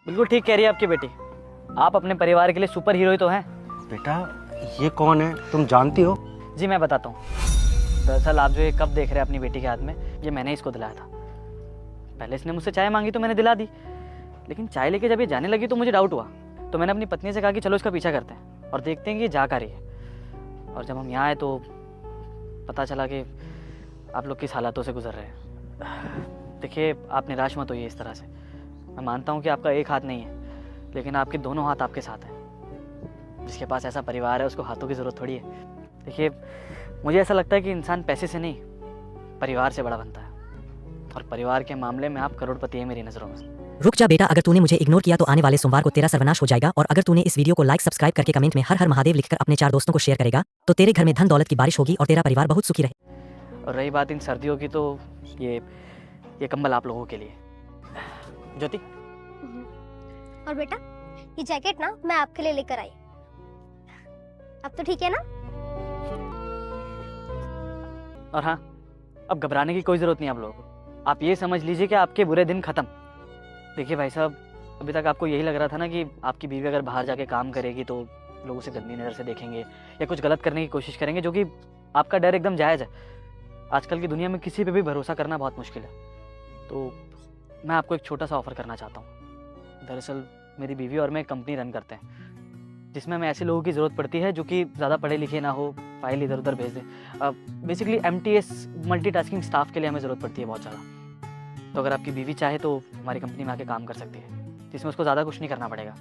बिल्कुल ठीक कह रही है आपकी बेटी। आप अपने परिवार के लिए सुपर हीरो ही तो हैं। बेटा ये कौन है, तुम जानती हो? जी मैं बताता हूँ। दरअसल आप जो ये कप देख रहे हैं अपनी बेटी के हाथ में, ये मैंने इसको दिलाया था। पहले इसने मुझसे चाय मांगी तो मैंने दिला दी, लेकिन चाय लेके जब ये जाने लगी तो मुझे डाउट हुआ। तो मैंने अपनी पत्नी से कहा कि चलो इसका पीछा करते हैं और देखते हैं कि ये जा कर रही है। और जब हम यहाँ आए तो पता चला कि आप लोग किस हालातों से गुजर रहे हैं। देखिए आप निराश मत होइए इस तरह से। मैं मानता हूँ कि आपका एक हाथ नहीं है, लेकिन आपके दोनों हाथ आपके साथ हैं। जिसके पास ऐसा परिवार है उसको हाथों की ज़रूरत थोड़ी है। देखिए मुझे ऐसा लगता है कि इंसान पैसे से नहीं परिवार से बड़ा बनता है, और परिवार के मामले में आप करोड़पति हैं मेरी नज़रों में। रुक जा बेटा, अगर तूने मुझे इग्नोर किया तो आने वाले सोमवार को तेरा सर्वनाश हो जाएगा। और अगर तूने इस वीडियो को लाइक सब्सक्राइब करके कमेंट में हर हर महादेव लिखकर अपने 4 दोस्तों को शेयर करेगा तो तेरे घर में धन दौलत की बारिश होगी और तेरा परिवार बहुत सुखी रहे। और रही बात इन सर्दियों की, तो ये कंबल आप लोगों के लिए। ज्योति और बेटा ये जैकेट ना मैं आपके लिए लेकर आई। अब तो ठीक है ना? और हाँ, अब घबराने की कोई ज़रूरत नहीं आप लोगों को। आप ये समझ लीजिए कि आपके बुरे दिन ख़त्म। देखिए भाई साहब, अभी तक आपको यही लग रहा था ना कि आपकी बीवी अगर बाहर जाके काम करेगी तो लोग उसे गंदी नज़र से देखेंगे या कुछ गलत करने की कोशिश करेंगे, जो कि आपका डर एकदम जायज़ है। आजकल की दुनिया में किसी पे भी भरोसा करना बहुत मुश्किल है। तो मैं आपको एक छोटा सा ऑफ़र करना चाहता हूँ। दरअसल मेरी बीवी और मैं एक कंपनी रन करते हैं जिसमें हमें ऐसे लोगों की ज़रूरत पड़ती है जो कि ज़्यादा पढ़े लिखे ना हो, फाइल इधर उधर भेज दें। बेसिकली MTS मल्टीटास्किंग स्टाफ के लिए हमें ज़रूरत पड़ती है बहुत ज़्यादा। तो अगर आपकी बीवी चाहे तो हमारी कंपनी में आके काम कर सकती है, जिसमें उसको ज़्यादा कुछ नहीं करना पड़ेगा।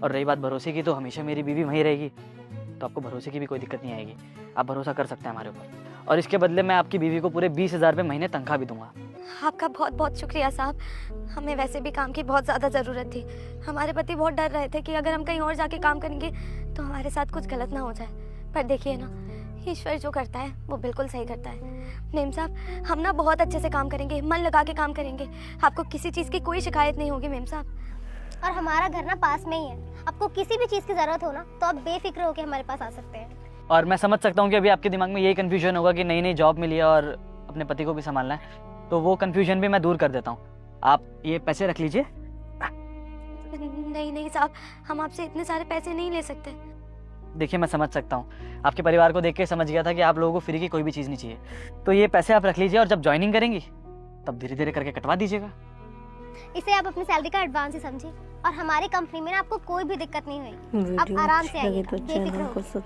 और रही बात भरोसे की, तो हमेशा मेरी बीवी वहीं रहेगी, तो आपको भरोसे की भी कोई दिक्कत नहीं आएगी। आप भरोसा कर सकते हैं हमारे ऊपर, और इसके बदले मैं आपकी बीवी को पूरे 20,000 रुपये महीने तनख्वाह भी दूंगा। आपका बहुत बहुत शुक्रिया साहब। हमें वैसे भी काम की बहुत ज़्यादा ज़रूरत थी। हमारे पति बहुत डर रहे थे कि अगर हम कहीं और जाके काम करेंगे तो हमारे साथ कुछ गलत ना हो जाए। पर देखिए ना, ईश्वर जो करता है वो बिल्कुल सही करता है। नेम साहब, हम ना बहुत अच्छे से काम करेंगे, मन लगा के काम करेंगे। आपको किसी चीज़ की कोई शिकायत नहीं होगी मेम साहब। और हमारा घर ना पास में ही है। आपको किसी भी चीज़ की ज़रूरत हो ना तो आप बेफिक्र होकर हमारे पास आ सकते हैं। और मैं समझ सकता हूँ कि अभी आपके दिमाग में यही कन्फ्यूजन होगा कि नई नई जॉब मिली है और अपने पति को भी संभालना है, तो वो कन्फ्यूजन भी मैं दूर कर देता हूँ। आप ये पैसे रख लीजिए। नहीं साहब, हम आपसे इतने सारे पैसे नहीं ले सकते। देखिए मैं समझ सकता हूँ, आपके परिवार को देख के समझ गया था कि आप लोगों को फ्री की कोई भी चीज़ नहीं चाहिए। तो ये पैसे आप रख लीजिए, और जब ज्वाइनिंग करेंगी तब धीरे धीरे करके कटवा दीजिएगा। इसे आप अपनी सैलरी का एडवांस ही समझिए। और हमारी कंपनी में ना आपको कोई भी दिक्कत नहीं होगी। आप आराम से आइए, बेफिक्र होकर।